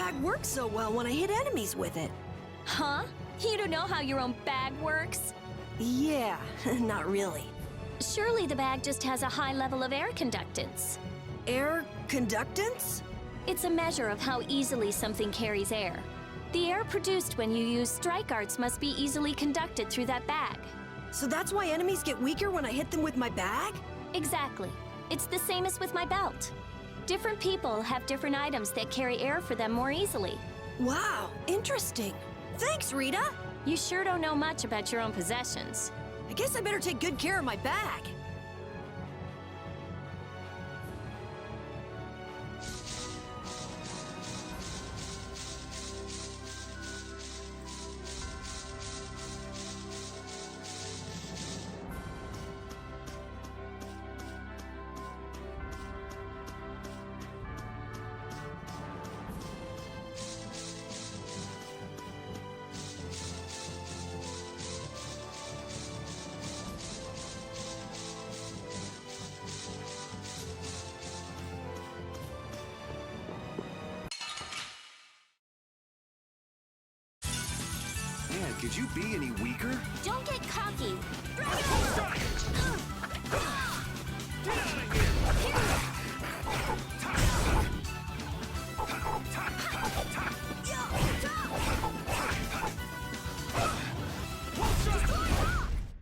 bag works so well when I hit enemies with it. Huh? You don't know how your own bag works? Yeah, not really. Surely the bag just has a high level of air conductance. Air conductance? It's a measure of how easily something carries air. The air produced when you use strike arts must be easily conducted through that bag. So that's why enemies get weaker when I hit them with my bag? Exactly. It's the same as with my belt. Different people have different items that carry air for them more easily. Wow, interesting. Thanks, Rita. You sure don't know much about your own possessions. I guess I better take good care of my bag. Man, could you be any weaker? Don't get cocky.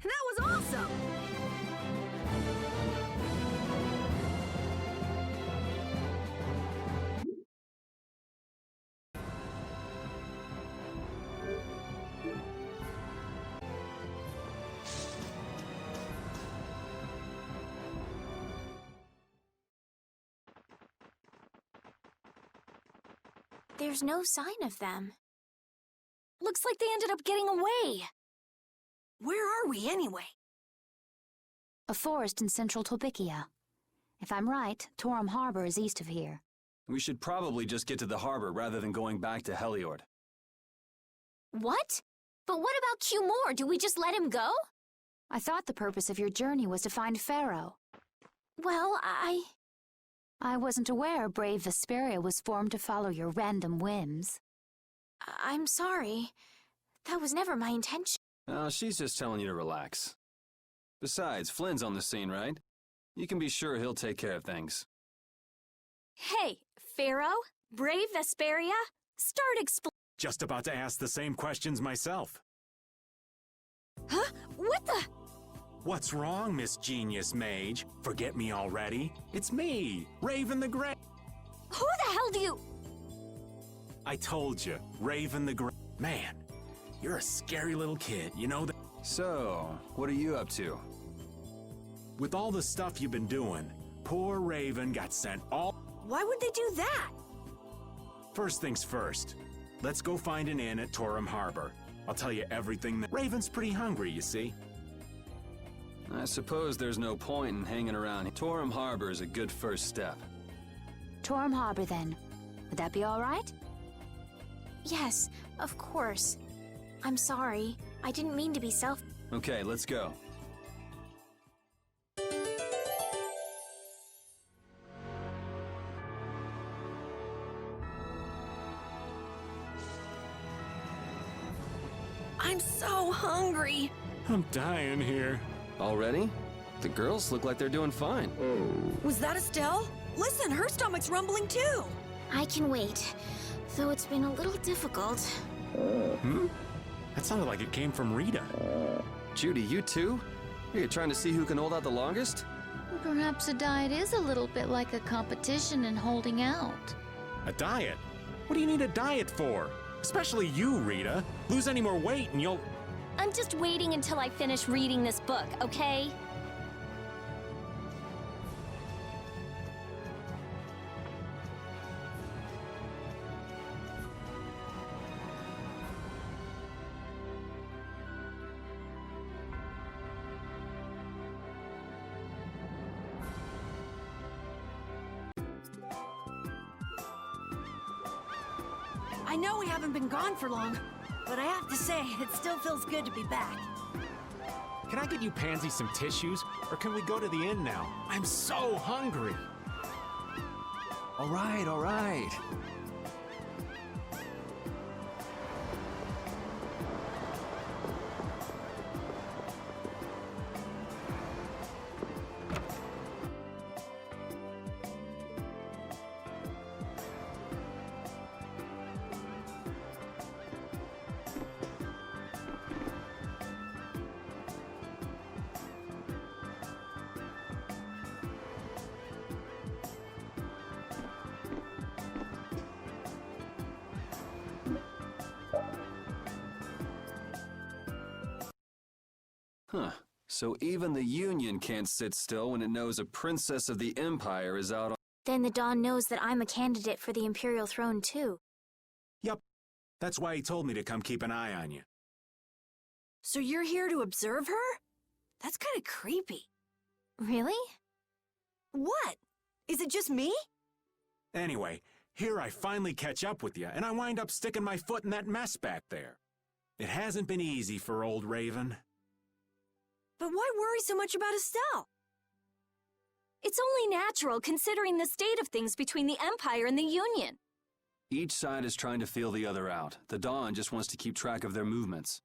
That was awesome! There's no sign of them. Looks like they ended up getting away. Where are we anyway? A forest in central Tolbikia. If I'm right, Torim Harbor is east of here. We should probably just get to the harbor rather than going back to Heliord. What? But what about Cumore? Do we just let him go? I thought the purpose of your journey was to find Pharaoh. Well, I wasn't aware brave Vesperia was formed to follow your random whims. I'm sorry. That was never my intention. Oh, she's just telling you to relax. Besides, Flynn's on the scene, right? You can be sure he'll take care of things. Hey, Pharaoh? Brave Vesperia? Start explaining. Just about to ask the same questions myself. Huh? What the? What's wrong, Miss Genius Mage? Forget me already? It's me, Raven the Grey. Who the hell do you... I told you, Raven the Grey. Man, you're a scary little kid, you know that? So, what are you up to? With all the stuff you've been doing, poor Raven got sent all... Why would they do that? First things first, let's go find an inn at Torim Harbor. I'll tell you everything that... Raven's pretty hungry, you see. I suppose there's no point in hanging around. Torim Harbor is a good first step. Torim Harbor, then. Would that be all right? Yes, of course. I'm sorry. I didn't mean to be Okay, let's go. I'm so hungry. I'm dying here. Already? The girls look like they're doing fine. Was that Estelle? Listen, her stomach's rumbling too. I can wait, though it's been a little difficult. Hmm? That sounded like it came from Rita. Judy, you too? Are you trying to see who can hold out the longest? Perhaps a diet is a little bit like a competition in holding out. A diet? What do you need a diet for? Especially you, Rita. Lose any more weight and you'll... I'm just waiting until I finish reading this book, okay? I know we haven't been gone for long, but I have to say, it still feels good to be back. Can I get you Pansy some tissues? Or can we go to the inn now? I'm so hungry. All right, all right. Huh. So even the Union can't sit still when it knows a princess of the Empire is out on... Then the Dawn knows that I'm a candidate for the Imperial throne, too. Yup. That's why he told me to come keep an eye on you. So you're here to observe her? That's kind of creepy. Really? What? Is it just me? Anyway, here I finally catch up with you, and I wind up sticking my foot in that mess back there. It hasn't been easy for old Raven. But why worry so much about Estelle? It's only natural considering the state of things between the Empire and the Union. Each side is trying to feel the other out. The Dawn just wants to keep track of their movements.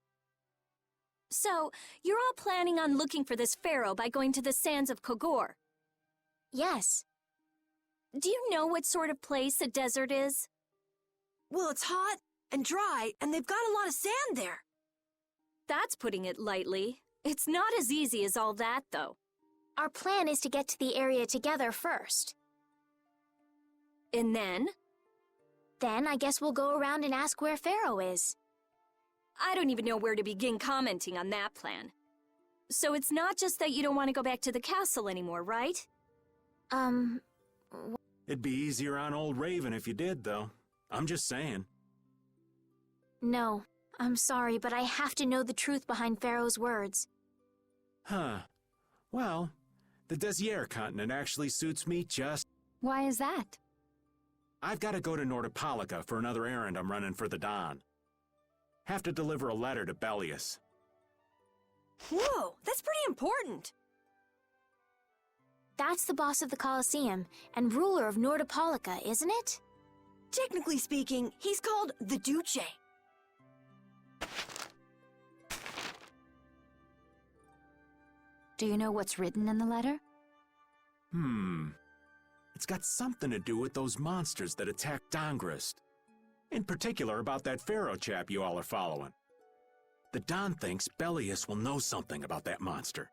So, you're all planning on looking for this pharaoh by going to the sands of Kogor. Yes. Do you know what sort of place a desert is? Well, it's hot and dry, and they've got a lot of sand there. That's putting it lightly. It's not as easy as all that, though. Our plan is to get to the area together first. And then? Then I guess we'll go around and ask where Pharaoh is. I don't even know where to begin commenting on that plan. So it's not just that you don't want to go back to the castle anymore, right? It'd be easier on old Raven if you did, though. I'm just saying. No, I'm sorry, but I have to know the truth behind Pharaoh's words. Huh. Well, the Desier continent actually suits me just... Why is that? I've got to go to Nordopolica for another errand I'm running for the Don. Have to deliver a letter to Bellius. Whoa, that's pretty important. That's the boss of the Colosseum and ruler of Nordopolica, isn't it? Technically speaking, he's called the Duce. Do you know what's written in the letter? It's got something to do with those monsters that attacked Dongrist. In particular about that Pharaoh chap you all are following. The Don thinks Bellius will know something about that monster.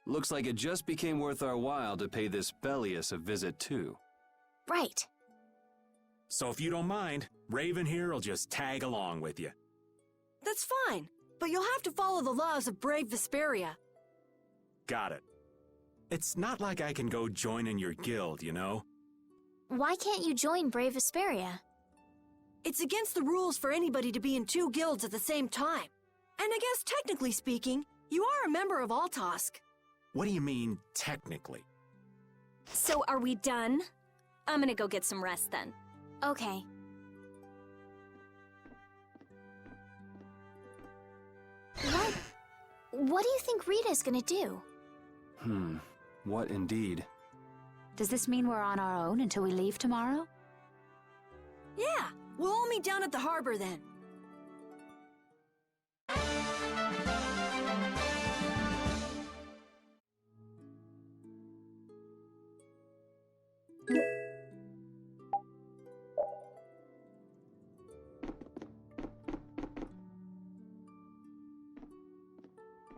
Looks like it just became worth our while to pay this Bellius a visit too. Right. So if you don't mind, Raven here will just tag along with you. That's fine, but you'll have to follow the laws of brave Vesperia. Got it. It's not like I can go join in your guild, you know? Why can't you join Brave Vesperia? It's against the rules for anybody to be in two guilds at the same time. And I guess technically speaking, you are a member of Altosk. What do you mean, technically? So are we done? I'm gonna go get some rest then. Okay. What do you think Rita's gonna do? What indeed? Does this mean we're on our own until we leave tomorrow? Yeah, we'll all meet down at the harbor then.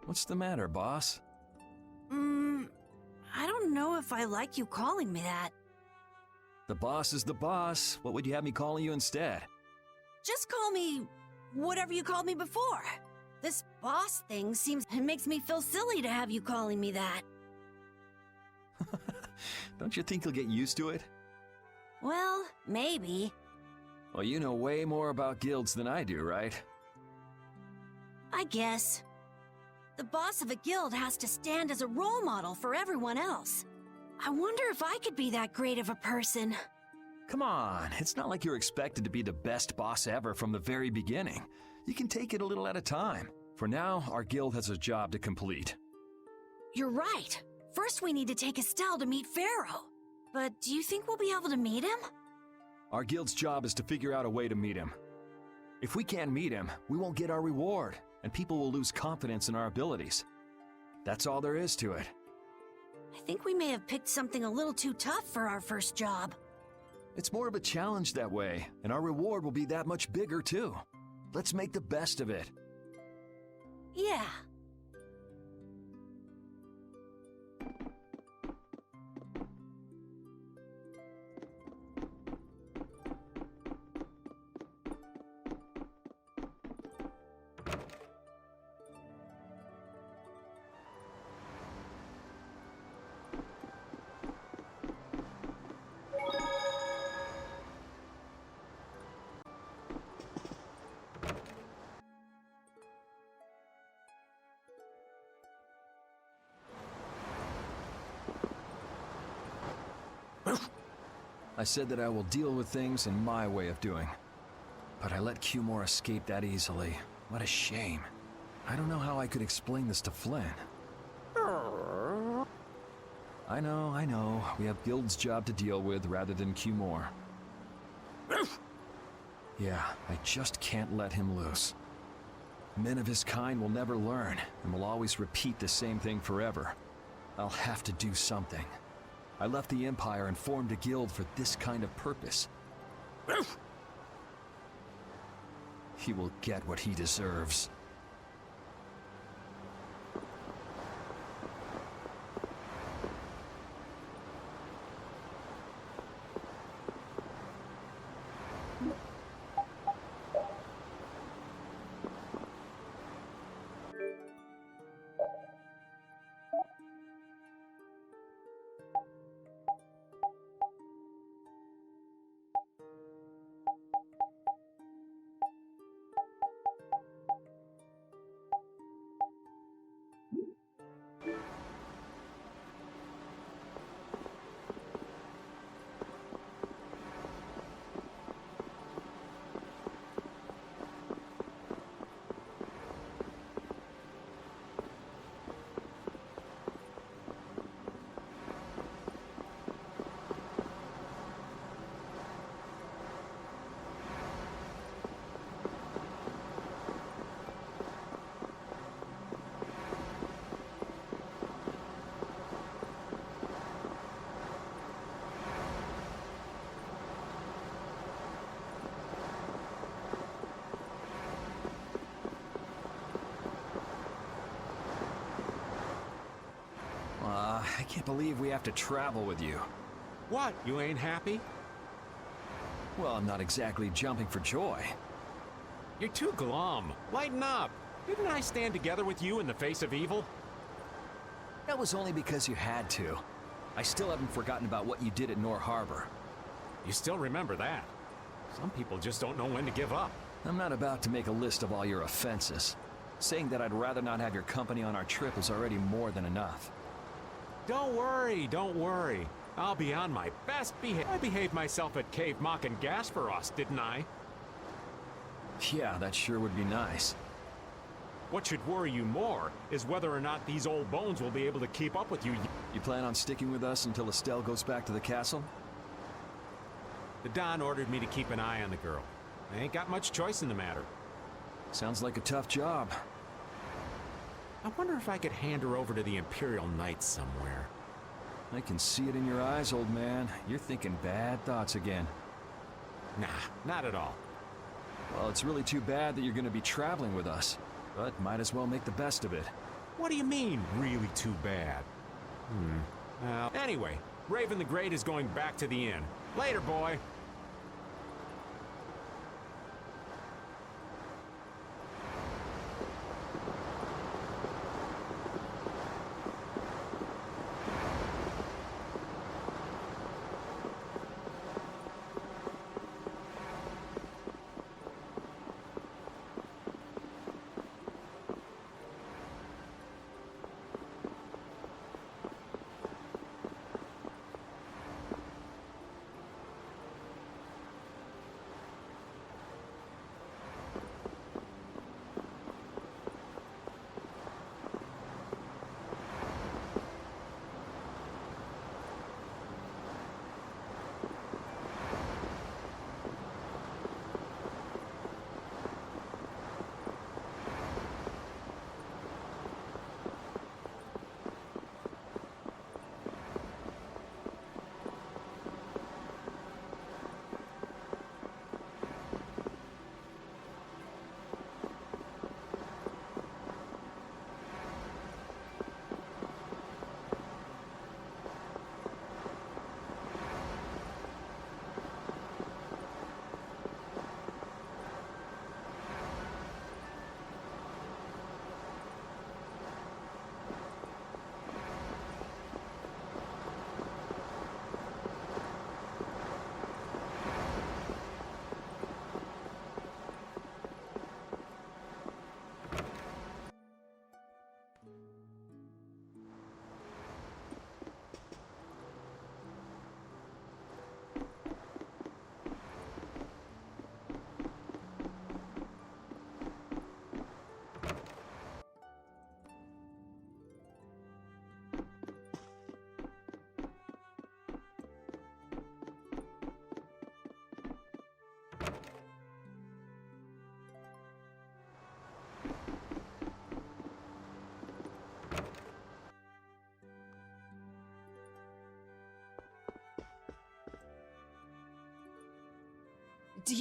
What's the matter, boss? I don't know if I like you calling me that. The boss is the boss. What would you have me calling you instead? Just call me whatever you called me before. This boss thing it makes me feel silly to have you calling me that. Don't you think you'll get used to it? Well, maybe. Well, you know way more about guilds than I do, right? I guess. The boss of a guild has to stand as a role model for everyone else. I wonder if I could be that great of a person. Come on, it's not like you're expected to be the best boss ever from the very beginning. You can take it a little at a time. For now, our guild has a job to complete. You're right. First we need to take Estelle to meet Pharaoh. But do you think we'll be able to meet him? Our guild's job is to figure out a way to meet him. If we can't meet him, we won't get our reward, and people will lose confidence in our abilities. That's all there is to it. I think we may have picked something a little too tough for our first job. It's more of a challenge that way, and our reward will be that much bigger too. Let's make the best of it. Yeah. I said that I will deal with things in my way of doing. But I let Cumore escape that easily. What a shame. I don't know how I could explain this to Flynn. I know. We have Guild's job to deal with rather than Cumore. Yeah, I just can't let him loose. Men of his kind will never learn, and will always repeat the same thing forever. I'll have to do something. I left the Empire and formed a guild for this kind of purpose. He will get what he deserves. I can't believe we have to travel with you. What, you ain't happy? Well, I'm not exactly jumping for joy. You're too glum. Lighten up. Didn't I stand together with you in the face of evil? That was only because you had to. I still haven't forgotten about what you did at Nor Harbor. You still remember that. Some people just don't know when to give up. I'm not about to make a list of all your offenses. Saying that I'd rather not have your company on our trip is already more than enough. Don't worry. I'll be on my best behavior. I behaved myself at Cave Mock and Gasperos, didn't I? Yeah, that sure would be nice. What should worry you more is whether or not these old bones will be able to keep up with you. You plan on sticking with us until Estelle goes back to the castle? The Don ordered me to keep an eye on the girl. I ain't got much choice in the matter. Sounds like a tough job. I wonder if I could hand her over to the Imperial Knights somewhere. I can see it in your eyes, old man. You're thinking bad thoughts again. Nah, not at all. Well, it's really too bad that you're going to be traveling with us. But might as well make the best of it. What do you mean, really too bad? Well, anyway, Raven the Great is going back to the inn. Later, boy.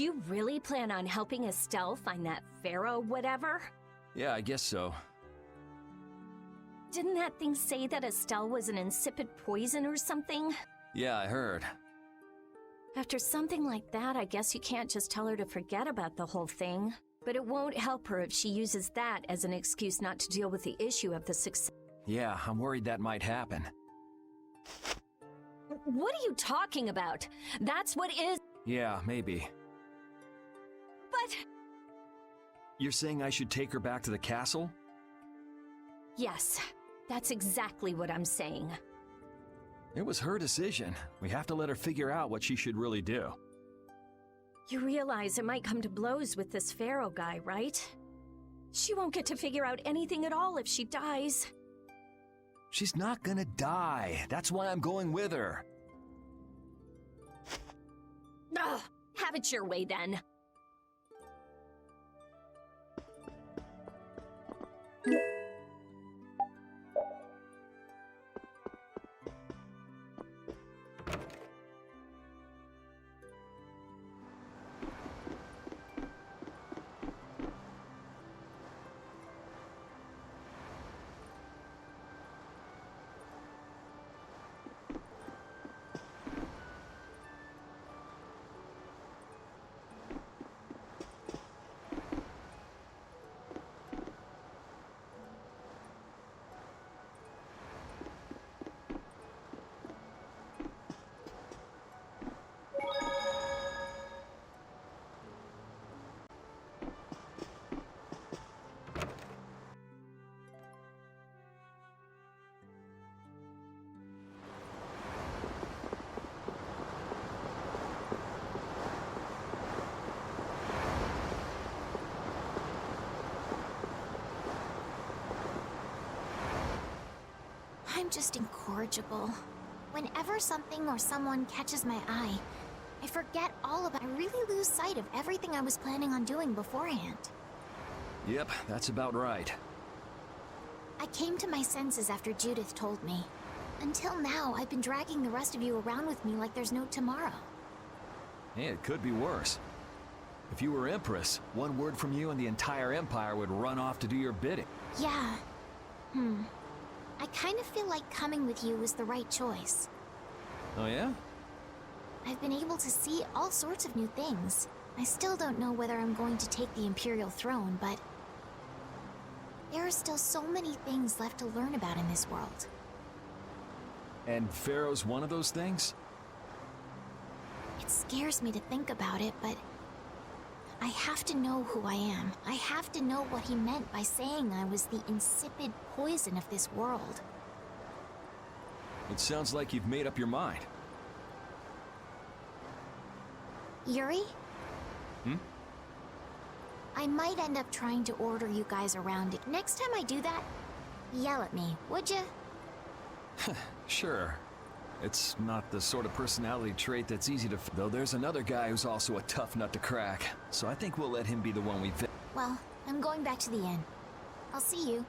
You really plan on helping Estelle find that pharaoh whatever? Yeah, I guess so. Didn't that thing say that Estelle was an insipid poison or something? Yeah, I heard. After something like that, I guess you can't just tell her to forget about the whole thing. But it won't help her if she uses that as an excuse not to deal with the issue of the success. Yeah, I'm worried that might happen. What are you talking about? That's what is. Yeah, maybe. But. You're saying I should take her back to the castle? Yes, that's exactly what I'm saying. It was her decision. We have to let her figure out what she should really do. You realize it might come to blows with this pharaoh guy, right? She won't get to figure out anything at all if she dies. She's not gonna die. That's why I'm going with her. Ugh, have it your way then. I'm just incorrigible. Whenever something or someone catches my eye, I forget all about it. I really lose sight of everything I was planning on doing beforehand. Yep, that's about right. I came to my senses after Judith told me. Until now, I've been dragging the rest of you around with me like there's no tomorrow. Hey, it could be worse. If you were Empress, one word from you and the entire Empire would run off to do your bidding. Yeah. I kind of feel like coming with you was the right choice. Oh yeah? I've been able to see all sorts of new things. I still don't know whether I'm going to take the Imperial throne, but there are still so many things left to learn about in this world. And Pharaoh's one of those things? It scares me to think about it, but I have to know who I am. I have to know what he meant by saying I was the insipid poison of this world. It sounds like you've made up your mind. Yuri? I might end up trying to order you guys around. Next time I do that, yell at me, would you? Sure. It's not the sort of personality trait that's easy to... Though there's another guy who's also a tough nut to crack, so I think we'll let him be the one we... Well, I'm going back to the inn. I'll see you.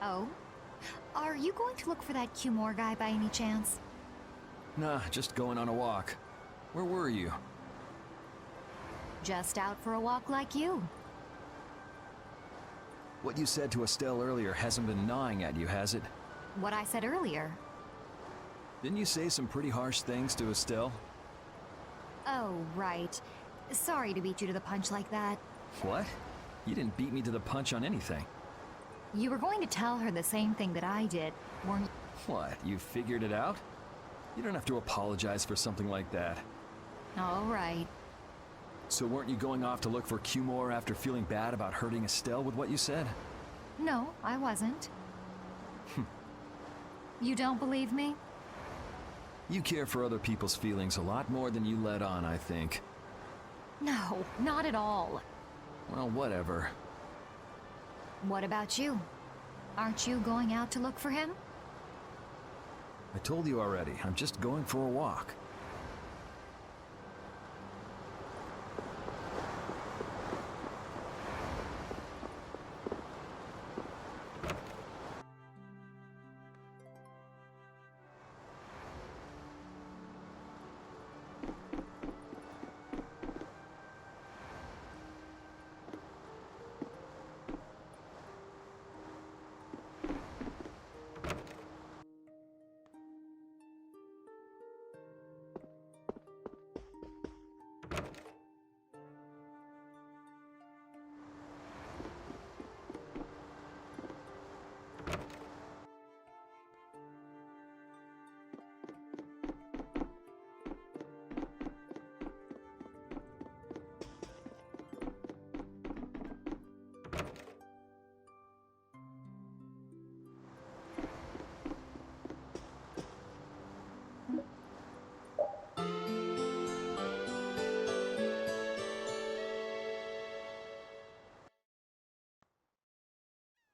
Oh? Are you going to look for that Cumore guy by any chance? Nah, just going on a walk. Where were you? Just out for a walk like you. What you said to Estelle earlier hasn't been gnawing at you, has it? What I said earlier. Didn't you say some pretty harsh things to Estelle? Oh, right. Sorry to beat you to the punch like that. What? You didn't beat me to the punch on anything. You were going to tell her the same thing that I did, weren't you? What, you figured it out? You don't have to apologize for something like that. All right. So weren't you going off to look for Cumore after feeling bad about hurting Estelle with what you said? No, I wasn't. You don't believe me? You care for other people's feelings a lot more than you let on, I think. No, not at all. Well, whatever. What about you? Aren't you going out to look for him? I told you already, I'm just going for a walk.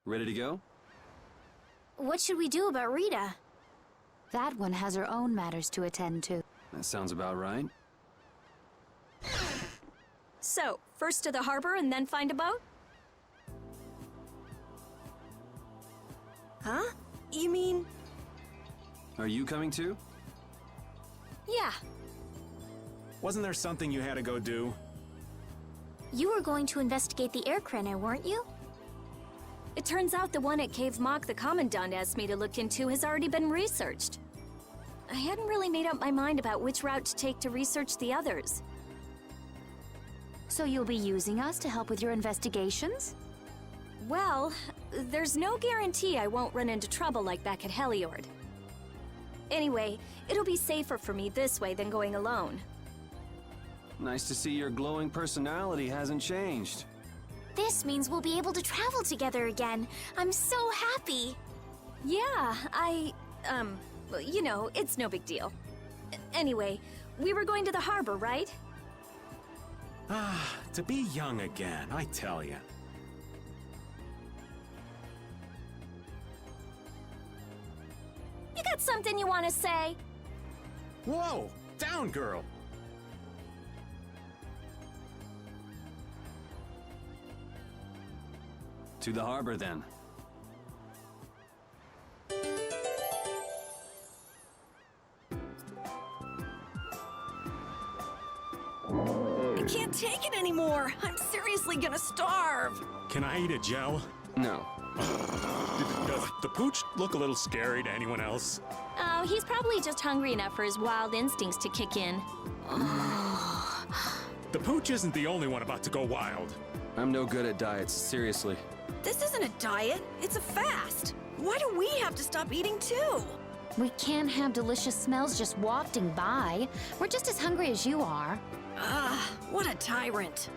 Ready to go? What should we do about Rita? That one has her own matters to attend to. That sounds about right. So, first to the harbor and then find a boat? Huh? You mean... Are you coming too? Yeah. Wasn't there something you had to go do? You were going to investigate the air craner, weren't you? It turns out the one at Cave Mock the Commandant asked me to look into has already been researched. I hadn't really made up my mind about which route to take to research the others. So you'll be using us to help with your investigations? Well, there's no guarantee I won't run into trouble like back at Heliord. Anyway, it'll be safer for me this way than going alone. Nice to see your glowing personality hasn't changed. This means we'll be able to travel together again. I'm so happy. Yeah, you know, it's no big deal. Anyway, we were going to the harbor, right? Ah, to be young again, I tell ya. You got something you want to say? Whoa! Down, girl! To the harbor, then. I can't take it anymore. I'm seriously gonna starve. Can I eat a gel? No. Does the pooch look a little scary to anyone else? Oh, he's probably just hungry enough for his wild instincts to kick in. The pooch isn't the only one about to go wild. I'm no good at diets, seriously. This isn't a diet, it's a fast. Why do we have to stop eating too? We can't have delicious smells just wafting by. We're just as hungry as you are. Ah, what a tyrant.